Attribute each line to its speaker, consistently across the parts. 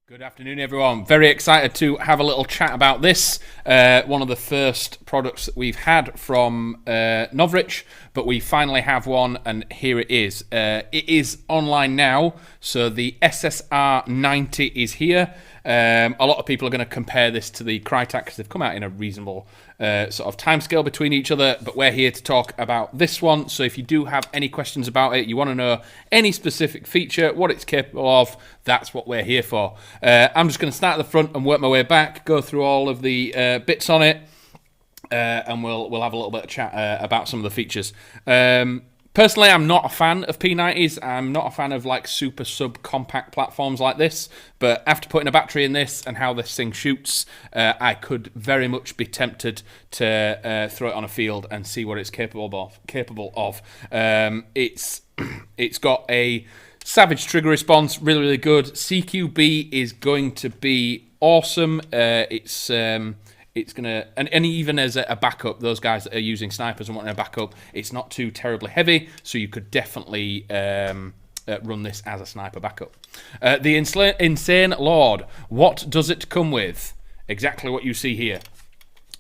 Speaker 1: Good afternoon, everyone. Very excited to have a little chat about this. One of the first products that we've had from Novritsch, but we finally have one, and here it is. It is online now, so the SSR90 is here. A lot of people are going to compare this to the Crytek because they've come out in a reasonable sort of timescale between each other, but we're here to talk about this one. So if you do have any questions about it, you want to know any specific feature, what it's capable of, that's what we're here for. I'm just going to start at the front and work my way back, go through all of the bits on it, and we'll have a little bit of chat about some of the features. Personally, I'm not a fan of P90s. I'm not a fan of like super sub-compact platforms like this. But after putting a battery in this and how this thing shoots, I could very much be tempted to throw it on a field and see what it's capable of. It's got a savage trigger response, really, really good. CQB is going to be awesome. It's gonna, and even as a backup, those guys that are using snipers and wanting a backup, it's not too terribly heavy, so you could definitely run this as a sniper backup. The Insane Lord, what does it come with? Exactly what you see here.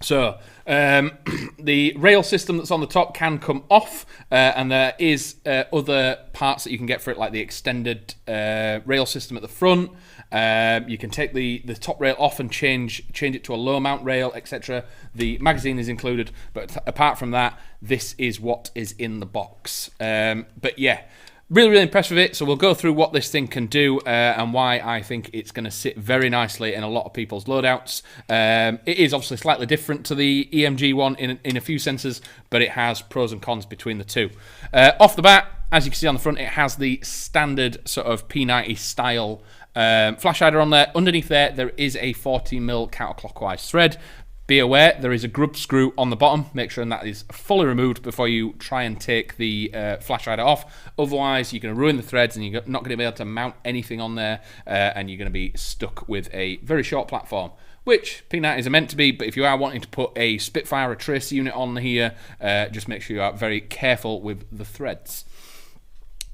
Speaker 1: So the rail system that's on the top can come off, and there is other parts that you can get for it, like the extended rail system at the front. You can take the top rail off and change it to a low mount rail, etc. The magazine is included, but apart from that, this is what is in the box. But yeah, really, really impressed with it. So we'll go through what this thing can do and why I think it's going to sit very nicely in a lot of people's loadouts. It is obviously slightly different to the EMG one in a few senses, but it has pros and cons between the two. Off the bat, as you can see on the front, it has the standard sort of P90 style flash hider on there. Underneath there is a 40mm counterclockwise thread. Be aware, there is a grub screw on the bottom. Make sure that is fully removed before you try and take the flash hider off. Otherwise, you're going to ruin the threads and you're not going to be able to mount anything on there, and you're going to be stuck with a very short platform, which P90s are meant to be. But if you are wanting to put a Spitfire or Tracer unit on here, just make sure you are very careful with the threads.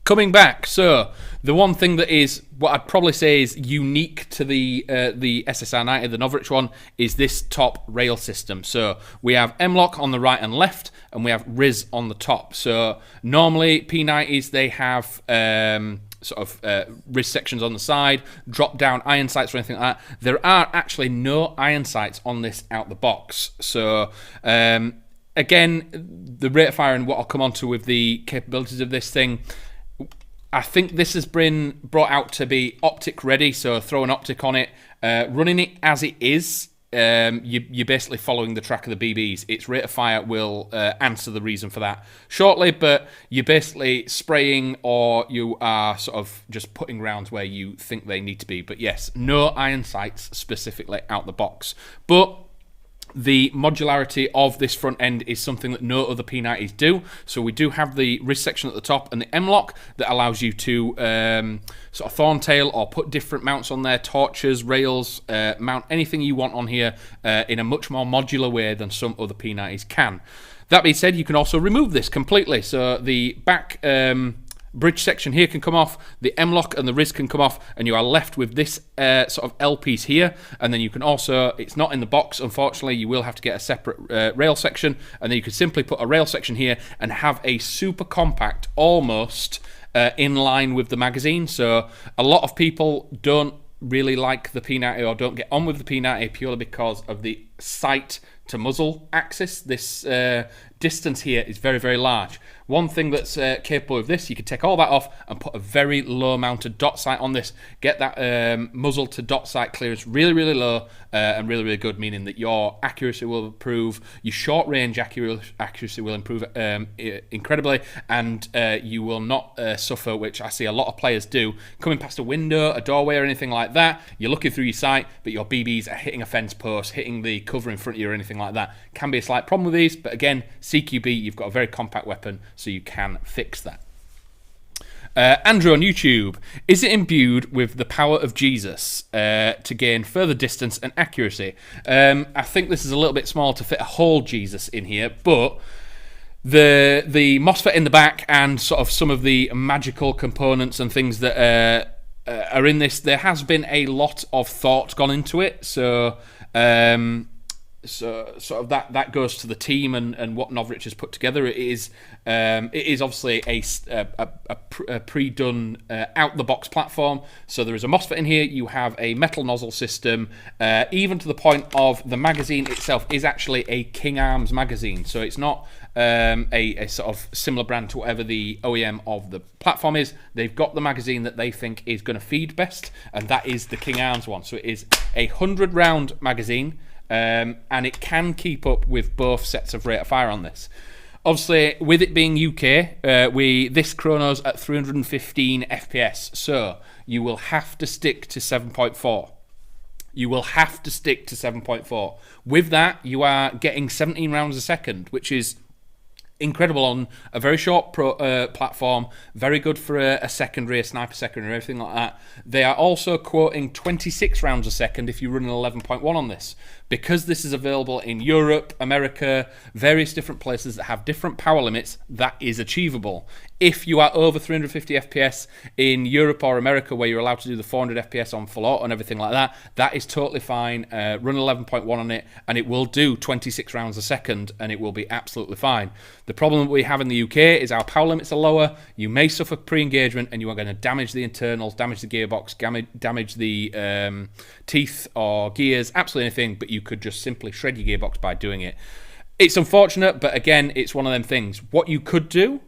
Speaker 1: Coming back, so the one thing that is what I'd probably say is unique to the SSR90, the Novritsch one, is this top rail system. So we have M-LOK on the right and left, and we have RIS on the top. So normally P90s, they have RIS sections on the side, drop down iron sights or anything like that. There are actually no iron sights on this out the box. So again, the rate of fire and what I'll come on to with the capabilities of this thing, I think this has been brought out to be optic ready, so throw an optic on it. Running it as it is, you're basically following the track of the BBs. Its rate of fire will answer the reason for that shortly, but you're basically spraying or you are sort of just putting rounds where you think they need to be. But yes, no iron sights specifically out the box. But the modularity of this front end is something that no other P90s do. So we do have the RIS section at the top and the M-LOK that allows you to sort of thorntail or put different mounts on there, torches, rails, mount anything you want on here in a much more modular way than some other P90s can. That being said, you can also remove this completely. So the back bridge section here can come off, the M-LOK and the RIS can come off, and you are left with this sort of L piece here. And then you can also, it's not in the box, unfortunately, you will have to get a separate rail section, and then you could simply put a rail section here and have a super compact, almost in line with the magazine. So a lot of people don't really like the P90 or don't get on with the P90 purely because of the sight to muzzle axis. This distance here is very, very large. One thing that's capable of this, you could take all that off and put a very low mounted dot sight on this, get that muzzle to dot sight clearance really, really low and really, really good, meaning that your accuracy will improve, your short range accuracy will improve incredibly, and you will not suffer, which I see a lot of players do, coming past a window, a doorway or anything like that. You're looking through your sight, but your BBs are hitting a fence post, hitting the cover in front of you or anything like that. Can be a slight problem with these, but again, CQB, you've got a very compact weapon, so you can fix that. Andrew on YouTube, is it imbued with the power of Jesus to gain further distance and accuracy? I think this is a little bit small to fit a whole Jesus in here, but the MOSFET in the back and sort of some of the magical components and things that are in this. There has been a lot of thought gone into it, so sort of that goes to the team and what Novritsch has put together. It is obviously a pre-done out the box platform. So there is a MOSFET in here. You have a metal nozzle system, even to the point of the magazine itself is actually a King Arms magazine. So it's not a sort of similar brand to whatever the OEM of the platform is. They've got the magazine that they think is going to feed best, and that is the King Arms one. So it is a 100-round magazine. And it can keep up with both sets of rate of fire on this. Obviously, with it being UK, this chronos at 315 FPS, so you will have to stick to 7.4. You will have to stick to 7.4. With that, you are getting 17 rounds a second, which is incredible on a very short platform, very good for a secondary, a sniper secondary, everything like that. They are also quoting 26 rounds a second if you run an 11.1 on this. Because this is available in Europe, America, various different places that have different power limits, that is achievable. If you are over 350 FPS in Europe or America, where you're allowed to do the 400 FPS on full auto and everything like that, that is totally fine. Run 11.1 on it, and it will do 26 rounds a second, and it will be absolutely fine. The problem that we have in the UK is our power limits are lower. You may suffer pre-engagement, and you are going to damage the internals, damage the gearbox, damage the teeth or gears, absolutely anything, but you could just simply shred your gearbox by doing it. It's unfortunate, but again, it's one of them things. What you could do,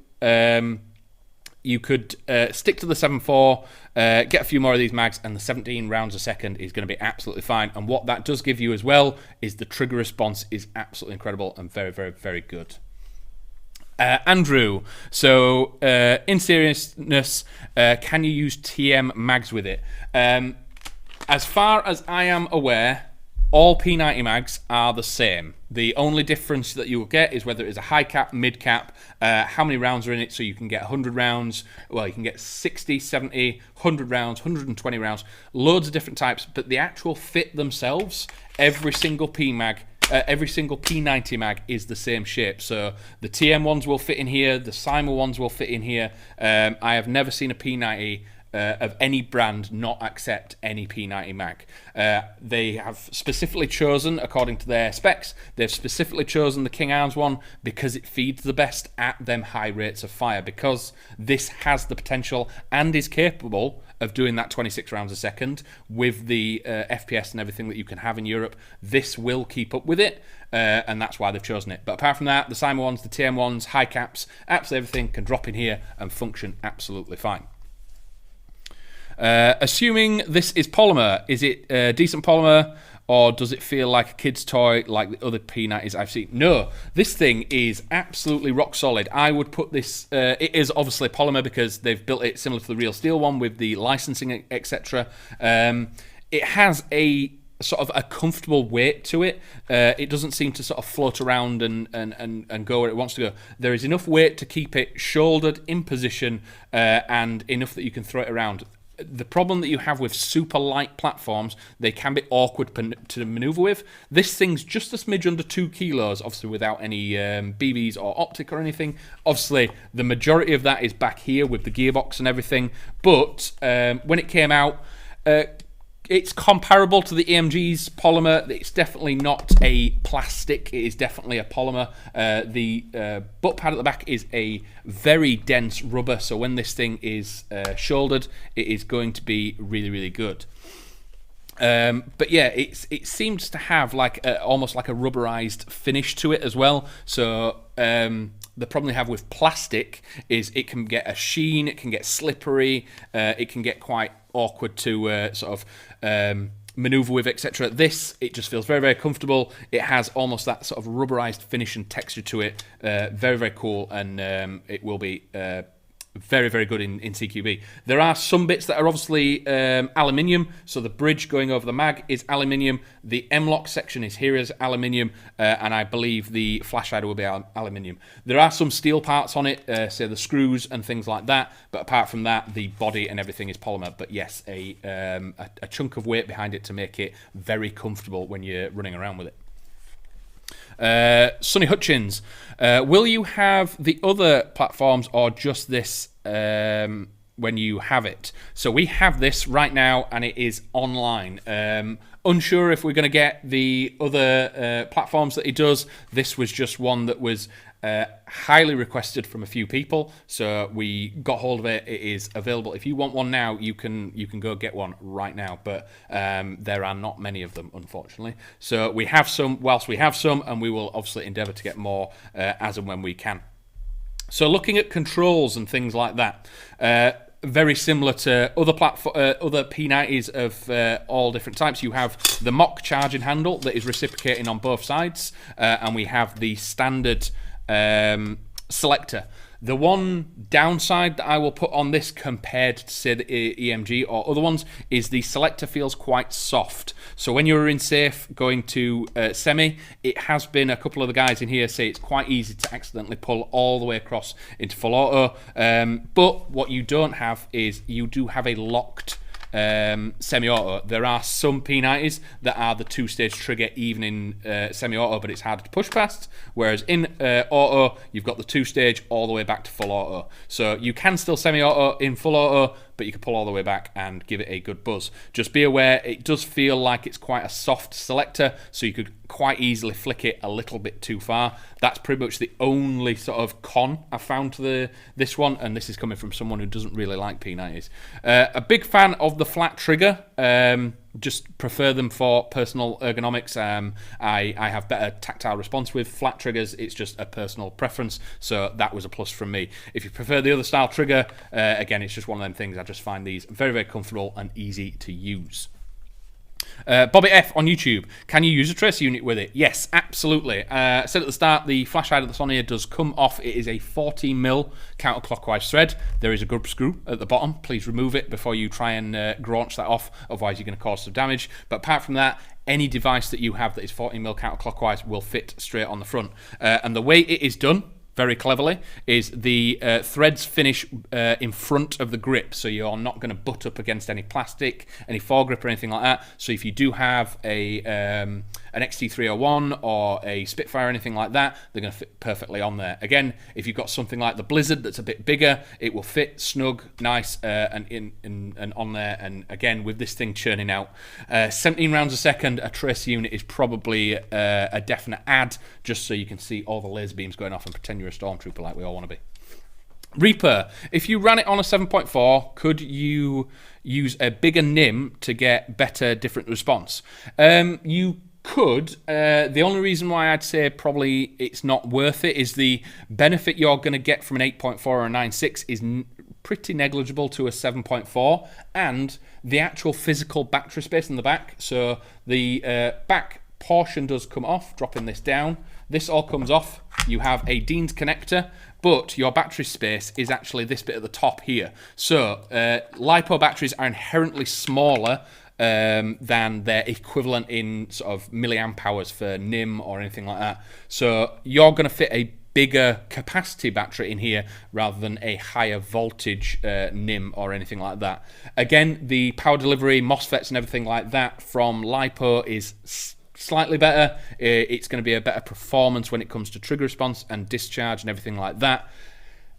Speaker 1: you could stick to the 7.4, get a few more of these mags, and the 17 rounds a second is going to be absolutely fine. And what that does give you as well is the trigger response is absolutely incredible and very, very, very good. Andrew, so in seriousness, can you use TM mags with it? As far as I am aware, all P90 mags are the same. The only difference that you will get is whether it's a high cap, mid cap, how many rounds are in it, so you can get 100 rounds, well, you can get 60, 70, 100 rounds, 120 rounds, loads of different types, but the actual fit themselves, every single P90 mag is the same shape. So the TM ones will fit in here, the Cymer ones will fit in here. I have never seen a P90 of any brand not accept any P90 mag. They have specifically chosen, according to their specs, they've specifically chosen the King Arms one because it feeds the best at them high rates of fire, because this has the potential and is capable of doing that 26 rounds a second with the FPS and everything that you can have in Europe. This will keep up with it, and that's why they've chosen it. But apart from that, the Cymer ones, the TM ones, high caps, absolutely everything can drop in here and function absolutely fine. Assuming this is polymer, is it decent polymer, or does it feel like a kid's toy like the other P90s I've seen? No, this thing is absolutely rock solid. I would put this, it is obviously polymer because they've built it similar to the real steel one with the licensing, etc. It has a sort of a comfortable weight to it. It doesn't seem to sort of float around and go where it wants to go. There is enough weight to keep it shouldered in position, and enough that you can throw it around. The problem that you have with super light platforms, they can be awkward to maneuver with. This thing's just a smidge under 2 kilos, obviously without any BBs or optic or anything. Obviously, the majority of that is back here with the gearbox and everything. But when it came out, it's comparable to the AMG's polymer. It's definitely not a plastic. It is definitely a polymer. The butt pad at the back is a very dense rubber, so when this thing is shouldered, it is going to be really, really good. But yeah, it seems to have like almost like a rubberized finish to it as well. So the problem they have with plastic is it can get a sheen, it can get slippery, it can get quite awkward to sort of maneuver with, etc. This, it just feels very, very comfortable. It has almost that sort of rubberized finish and texture to it. Very, very cool, and it will be very, very good in CQB. There are some bits that are obviously aluminium, so the bridge going over the mag is aluminium, the M-lock section is here as aluminium, and I believe the flash hider will be aluminium. There are some steel parts on it, say the screws and things like that, but apart from that, the body and everything is polymer. But yes, a chunk of weight behind it to make it very comfortable when you're running around with it. Sonny Hutchins, will you have the other platforms or just this when you have it. So we have this right now, and it is online. Unsure if we're going to get the other platforms that it does. This was just one that was highly requested from a few people, so we got hold of it. It is available. If you want one now, you can go get one right now, but there are not many of them, unfortunately. So we have some whilst we have some, and we will obviously endeavour to get more as and when we can. So looking at controls and things like that, very similar to other P90s of all different types. You have the mock charging handle that is reciprocating on both sides, and we have the standard selector. The one downside that I will put on this compared to, say, the EMG or other ones is the selector feels quite soft. So when you're in safe going to semi, it has been a couple of the guys in here say it's quite easy to accidentally pull all the way across into full auto. But what you don't have is you do have a locked semi-auto. There are some P90s that are the two-stage trigger even in semi-auto, but it's harder to push past, whereas in auto you've got the two-stage all the way back to full auto. So you can still semi-auto in full auto, but you can pull all the way back and give it a good buzz. Just be aware, it does feel like it's quite a soft selector, so you could quite easily flick it a little bit too far. That's pretty much the only sort of con I found to this one, and this is coming from someone who doesn't really like P90s. A big fan of the flat trigger. Just prefer them for personal ergonomics. I have better tactile response with flat triggers. It's just a personal preference, so that was a plus from me. If you prefer the other style trigger, again, it's just one of them things. I just find these very, very comfortable and easy to use. Bobby F on YouTube, can you use a tracer unit with it? Yes, absolutely. I said at the start, the flash hider that's on here does come off. It is a 40mm counterclockwise thread. There is a grub screw at the bottom. Please remove it before you try and graunch that off, otherwise you're going to cause some damage. But apart from that, any device that you have that is 40mm counterclockwise will fit straight on the front. And the way it is done, very cleverly, is the threads finish in front of the grip, so you're not going to butt up against any plastic, any foregrip or anything like that. So if you do have an XT301 or a Spitfire or anything like that, they're going to fit perfectly on there. Again, if you've got something like the Blizzard that's a bit bigger, it will fit snug, nice, and on there. And again, with this thing churning out 17 rounds a second, a tracer unit is probably a definite add, just so you can see all the laser beams going off and pretend you're a stormtrooper like we all want to be. Reaper, if you ran it on a 7.4, could you use a bigger NIM to get better different response? You could. The only reason why I'd say probably it's not worth it is the benefit you're going to get from an 8.4 or a 9.6 is pretty negligible to a 7.4, and the actual physical battery space in the back. So the back portion does come off, dropping this down. This all comes off. You have a Dean's connector, but your battery space is actually this bit at the top here. So LiPo batteries are inherently smaller than their equivalent in sort of milliamp hours for NIM or anything like that. So you're going to fit a bigger capacity battery in here rather than a higher voltage NIM or anything like that. Again, the power delivery, MOSFETs and everything like that from LiPo is slightly better. It's going to be a better performance when it comes to trigger response and discharge and everything like that.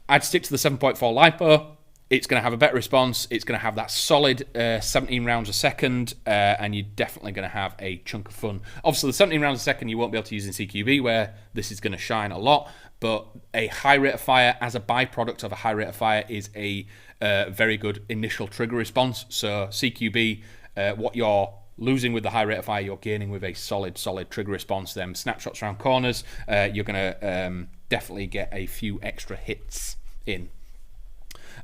Speaker 1: I'd stick to the 7.4 LiPo. It's going to have a better response. It's going to have that solid 17 rounds a second, and you're definitely going to have a chunk of fun. Obviously, the 17 rounds a second you won't be able to use in CQB, where this is going to shine a lot, but a high rate of fire as a byproduct of a high rate of fire is a very good initial trigger response. So CQB, what you're losing with the high rate of fire, you're gaining with a solid trigger response. Them snapshots around corners, you're going to definitely get a few extra hits in.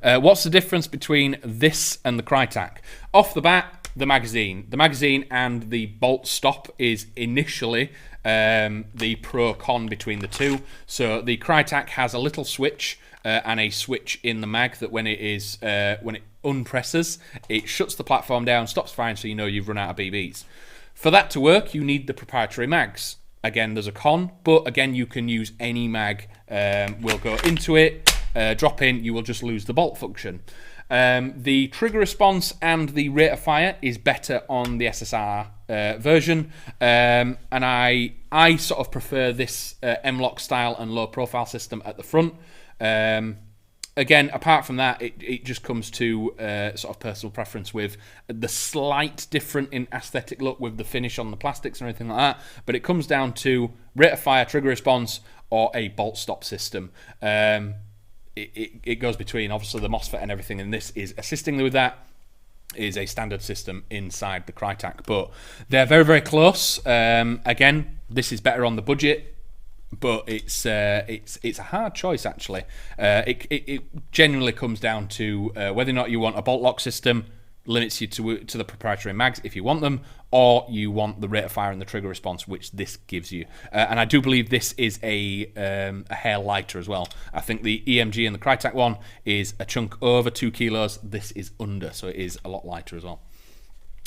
Speaker 1: What's the difference between this and the Crytac? Off the bat, the magazine. The magazine and the bolt stop is initially the pro-con between the two. So the Crytac has a little switch and a switch in the mag that when it unpresses, it shuts the platform down, stops firing, so you know you've run out of BBs. For that to work, you need the proprietary mags. Again, there's a con, but again, you can use any mag. We'll go into it. Drop in, you will just lose the bolt function. The trigger response and the rate of fire is better on the SSR version, and I sort of prefer this M-LOK style and low profile system at the front. Again, apart from that, it just comes to sort of personal preference with the slight different in aesthetic look with the finish on the plastics or anything like that. But it comes down to rate of fire, trigger response, or a bolt stop system. It goes between obviously the MOSFET and everything, and this is assistingly with that. Is a standard system inside the Crytek, but they're very, very close. Again, this is better on the budget. But it's a hard choice actually. It genuinely comes down to whether or not you want a bolt lock system, limits you to the proprietary mags if you want them, or you want the rate of fire and the trigger response, which this gives you. And I do believe this is a hair lighter as well. I think the EMG and the Crytek one is a chunk over 2 kilos. This is under, so it is a lot lighter as well.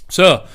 Speaker 1: So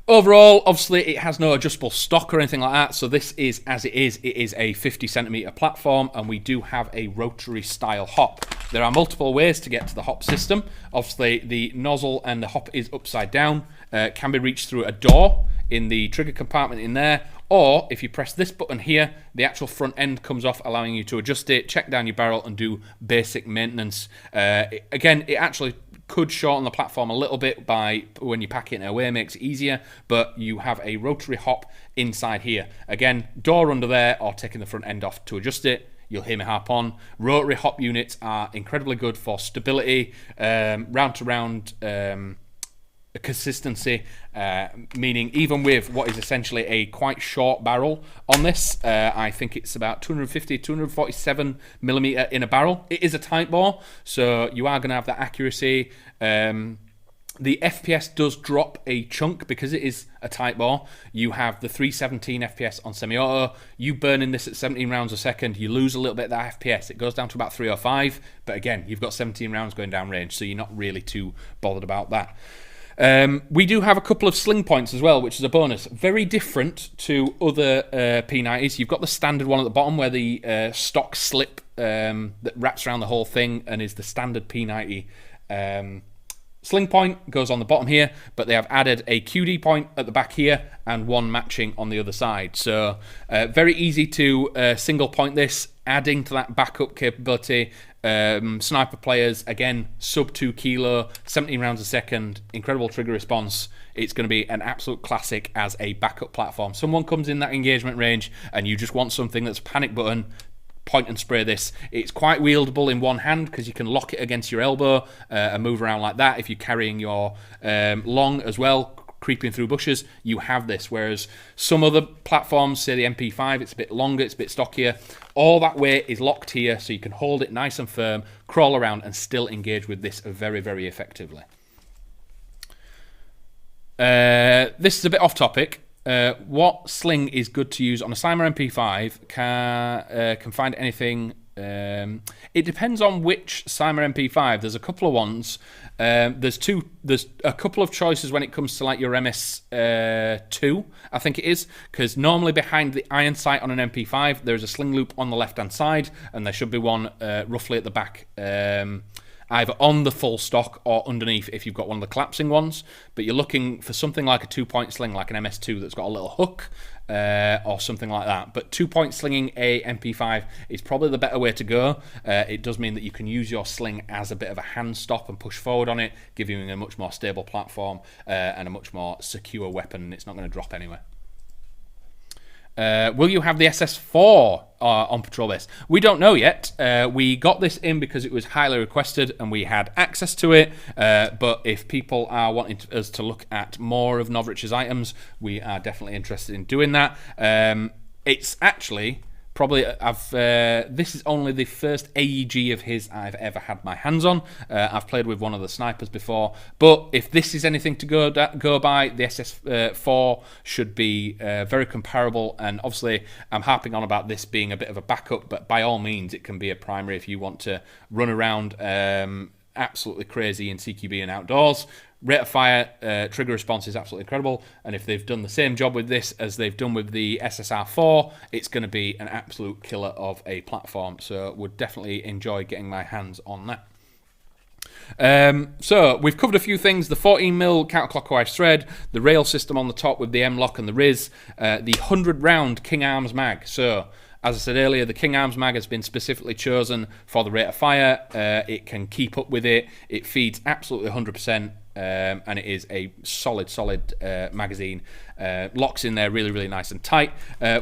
Speaker 1: overall, obviously, it has no adjustable stock or anything like that, so this is as it is. It is a 50cm platform, and we do have a rotary style hop. There are multiple ways to get to the hop system. Obviously, the nozzle and the hop is upside down, can be reached through a door in the trigger compartment in there, or if you press this button here, the actual front end comes off, allowing you to adjust it, check down your barrel, and do basic maintenance. Again, it actually could shorten the platform a little bit by when you pack it in away, makes it easier, but you have a rotary hop inside here. Again, door under there, or taking the front end off to adjust it. You'll hear me harp on. Rotary hop units are incredibly good for stability, round to round consistency, meaning even with what is essentially a quite short barrel on this, I think it's about 247 millimeter in a barrel. It is a tight bore, so you are going to have that accuracy. The FPS does drop a chunk because it is a tight bore. You have the 317 FPS on semi-auto. You burn in this at 17 rounds a second, you lose a little bit of that FPS. It goes down to about 305, but again, you've got 17 rounds going down range, so you're not really too bothered about that. We do have a couple of Sling Points as well, which is a bonus. Very different to other P90s. You've got the standard one at the bottom where the stock slip that wraps around the whole thing and is the standard P90 Sling Point goes on the bottom here, but they have added a QD point at the back here and one matching on the other side. So very easy to single point this, adding to that backup capability. Sniper players, again, sub 2 kilo, 17 rounds a second, incredible trigger response. It's going to be an absolute classic as a backup platform. Someone comes in that engagement range and you just want something that's a panic button, point and spray this. It's quite wieldable in one hand because you can lock it against your elbow and move around like that. If you're carrying your long as well, creeping through bushes, you have this. Whereas some other platforms, say the MP5, it's a bit longer, it's a bit stockier. All that weight is locked here, so you can hold it nice and firm, crawl around, and still engage with this very, very effectively. This is a bit off topic. What sling is good to use on a Cymer MP5? Can find anything. It depends on which Cymer MP5. There's a couple of ones. There's a couple of choices when it comes to like your MS2, I think it is, because normally behind the iron sight on an MP5 there's a sling loop on the left hand side, and there should be one roughly at the back, either on the full stock or underneath if you've got one of the collapsing ones. But you're looking for something like a 2-point sling, like an MS2 that's got a little hook, or something like that. But 2-point slinging a MP5 is probably the better way to go. It does mean that you can use your sling as a bit of a hand stop and push forward on it, giving you a much more stable platform and a much more secure weapon, and it's not going to drop anywhere. Will you have the SS4 on patrol base? We don't know yet. We got this in because it was highly requested and we had access to it. But if people are wanting us to look at more of Novritsch's items, we are definitely interested in doing that. It's actually probably this is only the first AEG of his I've ever had my hands on. I've played with one of the snipers before, but if this is anything to go by, the SS4 should be very comparable. And obviously I'm harping on about this being a bit of a backup, but by all means it can be a primary if you want to run around absolutely crazy in CQB and outdoors. Rate of fire, trigger response is absolutely incredible, and if they've done the same job with this as they've done with the SSR4, it's going to be an absolute killer of a platform, so would definitely enjoy getting my hands on that. So we've covered a few things: the 14mm counterclockwise thread, the rail system on the top with the M-lock and the RIS, the 100 round King Arms mag. So As I said earlier, the King Arms mag has been specifically chosen for the rate of fire. It can keep up with it. It feeds absolutely 100%. And it is a solid magazine. Locks in there really, really nice and tight.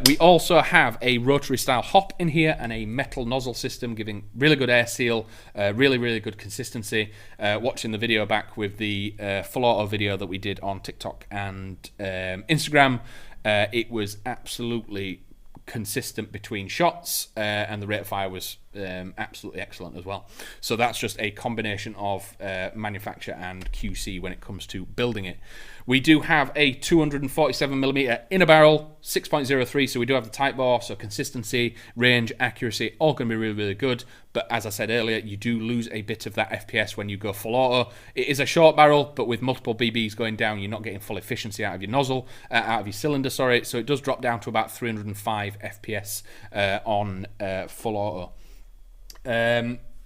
Speaker 1: We also have a rotary style hop in here and a metal nozzle system, giving really good air seal, really, really good consistency. Watching the video back with the full auto video that we did on TikTok and Instagram, it was absolutely consistent between shots, and the rate of fire was absolutely excellent as well. So that's just a combination of manufacture and QC when it comes to building it. We do have a 247mm inner barrel, 6.03, so we do have the tight bore, so consistency, range, accuracy, all going to be really, really good. But as I said earlier, you do lose a bit of that FPS when you go full auto. It is a short barrel, but with multiple BBs going down, you're not getting full efficiency out of your nozzle, out of your cylinder, sorry. So it does drop down to about 305 FPS on full auto.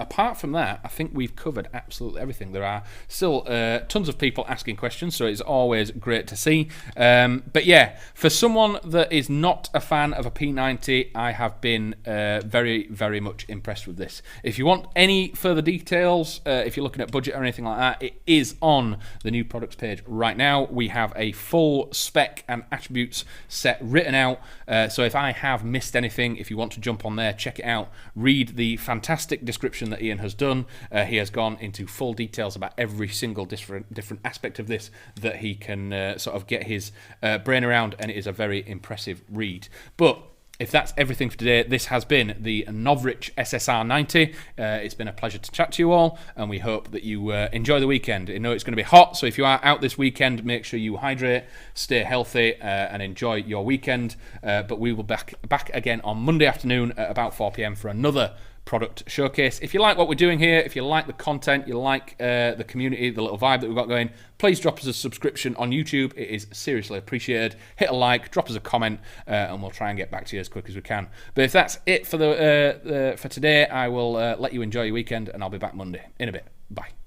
Speaker 1: Apart from that, I think we've covered absolutely everything. There are still tons of people asking questions, so it's always great to see. But yeah, for someone that is not a fan of a P90, I have been very, very much impressed with this. If you want any further details, if you're looking at budget or anything like that, it is on the new products page right now. We have a full spec and attributes set written out. So if I have missed anything, if you want to jump on there, check it out. Read the fantastic description that Ian has done. He has gone into full details about every single different aspect of this that he can sort of get his brain around, and it is a very impressive read. But if that's everything for today, this has been the Novritsch SSR90. It's been a pleasure to chat to you all, and we hope that you enjoy the weekend. I know it's going to be hot, so if you are out this weekend, make sure you hydrate, stay healthy, and enjoy your weekend. But we will be back again on Monday afternoon at about 4 p.m. for another product showcase. If you like what we're doing here, if you like the content, you like the community, the little vibe that we've got going, please drop us a subscription on YouTube. It is seriously appreciated. Hit a like, drop us a comment, and we'll try and get back to you as quick as we can. But if that's it for today, I will let you enjoy your weekend, and I'll be back Monday in a bit. Bye.